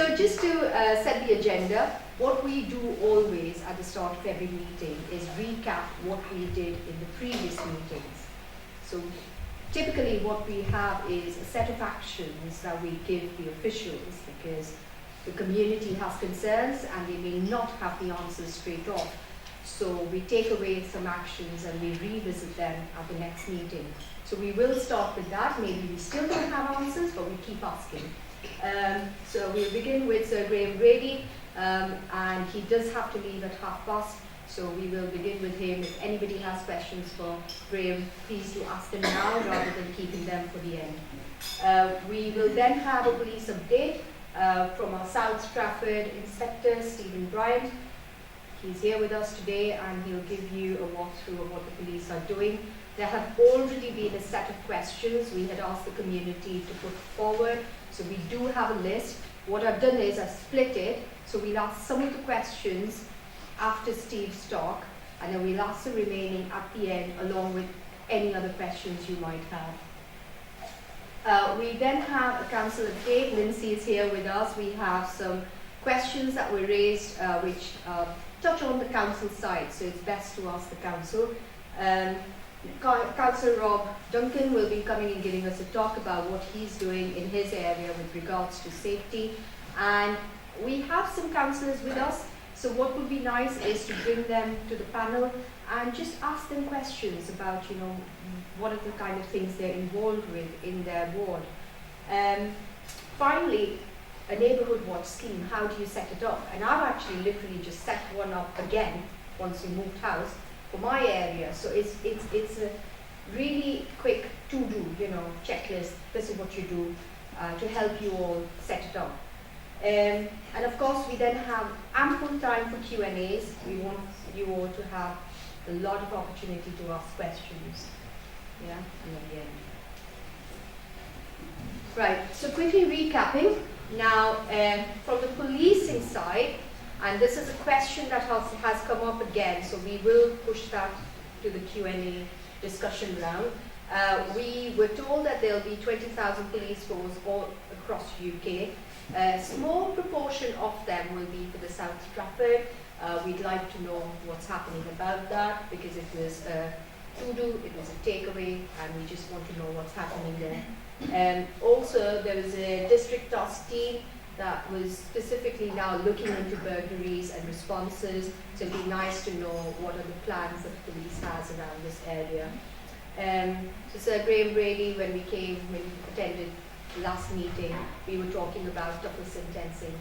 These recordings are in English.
So just to set the agenda, what we do always at the start of every meeting is recap what we did in the previous meetings. So typically what we have is a set of actions that we give the officials because the community has concerns and they may not have the answers straight off. So we take away some actions and we revisit them at the next meeting. So we will start with that. Maybe we still don't have answers, but we keep asking. So we'll begin with Sir Graham Brady, and he does have to leave at past. So we will begin with him. If anybody has questions for Graham, please do ask them now rather than keeping them for the end. We will then have a police update from our South Trafford Inspector, Stephen Bryant. He's here with us today and he'll give you a walkthrough of what the police are doing. There have already been a set of questions we had asked the community to put forward. So we do have a list. What I've done is I've split it. So we'll ask some of the questions after Steve's talk, and then we'll ask the remaining at the end along with any other questions you might have. We then have a council update. Lindsay is here with us. We have some questions that were raised which touch on the council side, so it's best to ask the council. Councillor Rob Duncan will be coming and giving us a talk about what he's doing in his area with regards to safety. And we have some councillors with us, so what would be nice is to bring them to the panel and just ask them questions about, you know, what are the kind of things they're involved with in their ward. Finally, a neighbourhood watch scheme, how do you set it up? And I've actually literally just set one up again once we moved house for my area. So it's a really quick to-do, you know, checklist. This is what you do to help you all set it up. And of course, we then have ample time for Q&As. We want you all to have a lot of opportunity to ask questions. Yeah, and at the end. Right, so quickly recapping. Now, from the policing side, and this is a question that has come up again, so we will push that to the Q&A discussion round. We were told that there will be 20,000 police force all across UK. A small proportion of them will be for the South Trafford. We'd like to know what's happening about that because it was a to-do, it was a takeaway, and we just want to know what's happening there. Also, there was a district task team that was specifically now looking into burglaries and responses. So it'd be nice to know what are the plans that the police has around this area. So Sir Graham Brady, when we attended the last meeting, we were talking about double sentencing,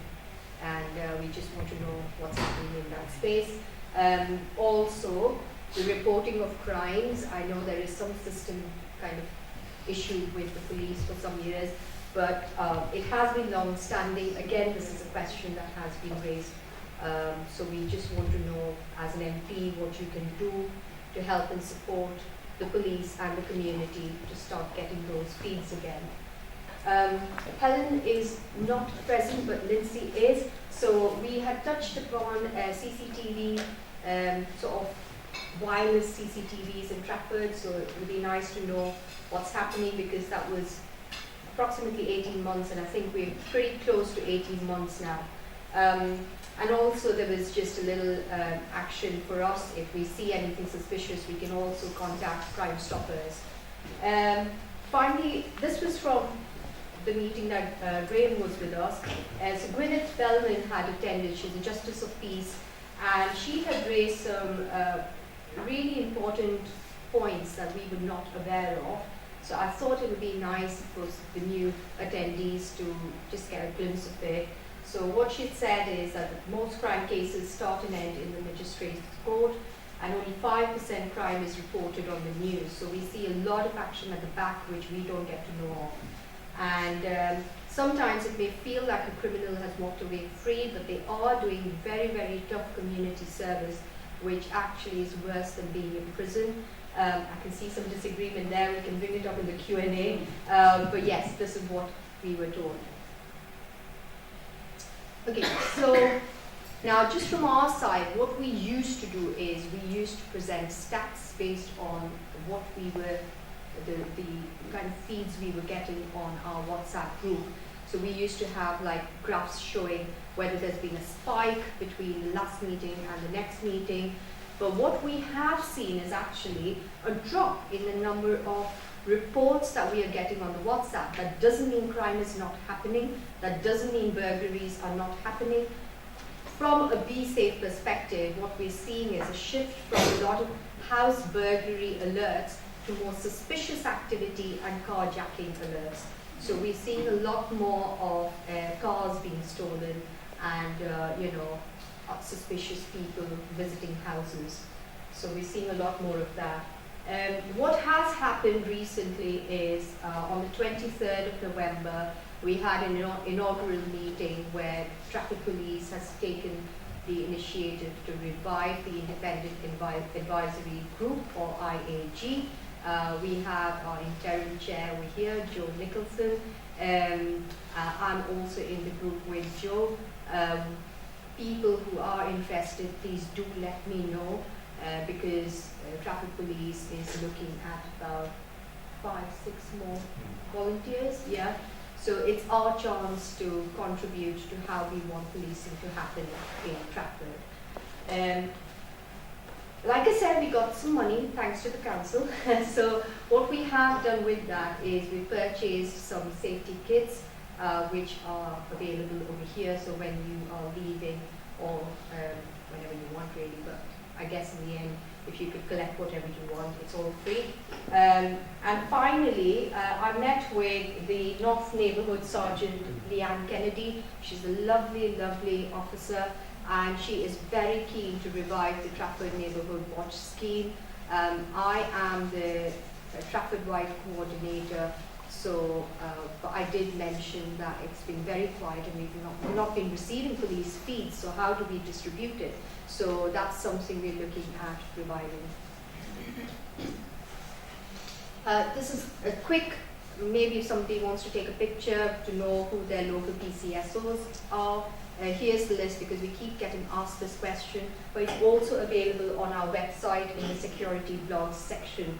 and we just want to know what's happening in that space. Also, the reporting of crimes. I know there is some system kind of issue with the police for some years, but it has been long-standing. Again, this is a question that has been raised. So we just want to know, as an MP, what you can do to help and support the police and the community to start getting those feeds again. Helen is not present, but Lindsay is. So we had touched upon CCTV, sort of wireless CCTVs in Trafford, so it would be nice to know what's happening because that was approximately 18 months, and I think we're pretty close to 18 months now. And also there was just a little action for us. If we see anything suspicious, we can also contact Crime Stoppers. Finally, this was from the meeting that Graham was with us. So Gwyneth Bellman had attended. She's a Justice of Peace, and she had raised some really important points that we were not aware of. So I thought it would be nice for the new attendees to just get a glimpse of it. So what she said is that most crime cases start and end in the magistrate's court, and only 5% crime is reported on the news. So we see a lot of action at the back which we don't get to know of. And sometimes it may feel like a criminal has walked away free, but they are doing very, very tough community service, which actually is worse than being in prison. I can see some disagreement there. We can bring it up in the Q&A. But yes, this is what we were told. Okay, so now just from our side, what we used to do is we used to present stats based on what we were, the kind of feeds we were getting on our WhatsApp group. So we used to have like graphs showing whether there's been a spike between the last meeting and the next meeting. But what we have seen is actually a drop in the number of reports that we are getting on the WhatsApp. That doesn't mean crime is not happening. That doesn't mean burglaries are not happening. From a Be Safe perspective, what we're seeing is a shift from a lot of house burglary alerts to more suspicious activity and carjacking alerts. So we're seeing a lot more of cars being stolen and suspicious people visiting houses. So we're seeing a lot more of that. What has happened recently is on the 23rd of November, we had an inaugural meeting where traffic police has taken the initiative to revive the Independent Advisory Group, or IAG. We have our interim chair over here, Joe Nicholson. I'm also in the group with Joe. People who are interested, please do let me know, because traffic police is looking at about 5-6 more volunteers. Yeah. So it's our chance to contribute to how we want policing to happen in Trafford. Like I said, we got some money thanks to the council. So what we have done with that is we purchased some safety kits, which are available over here. So when you are leaving, or whenever you want really, but I guess in the end, if you could collect whatever you want, it's all free. And finally, I met with the North Neighbourhood Sergeant Leanne Kennedy. She's a lovely, lovely officer, and she is very keen to revive the Trafford Neighbourhood Watch Scheme. I am the Trafford-wide coordinator, so but I did mention that it's been very quiet and we've not been receiving police feeds, so how do we distribute it? So that's something we're looking at reviving. This is a quick, maybe if somebody wants to take a picture to know who their local PCSOs are. Here's the list, because we keep getting asked this question, but it's also available on our website in the security blogs section.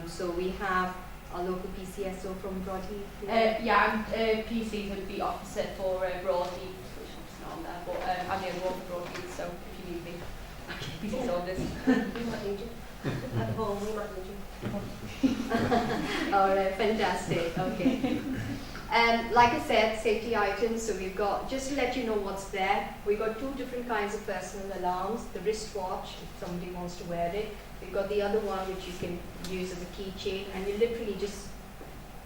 So we have our local PCSO from Broadheath. Yeah, I'm PC would be officer for Broadheath, which is not on there, but I'm the other one for Broadheath, so if you need me, PC's on this. We might need you. At home, we might need you. All right, fantastic. Okay. Like I said, safety items. So we've got, just to let you know what's there, we've got 2 different kinds of personal alarms. The wristwatch, if somebody wants to wear it. We've got the other one which you can use as a keychain, and you literally just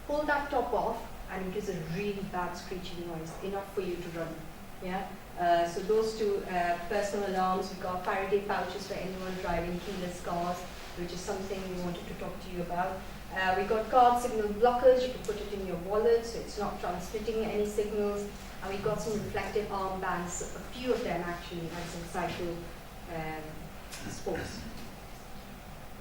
pull that top off and it gives a really bad screeching noise, enough for you to run. Yeah. So those 2 personal alarms. We've got Faraday pouches for anyone driving keyless cars, which is something we wanted to talk to you about. We've got card signal blockers. You can put it in your wallet, so it's not transmitting any signals. And we've got some reflective armbands, a few of them actually, and some cycle sports.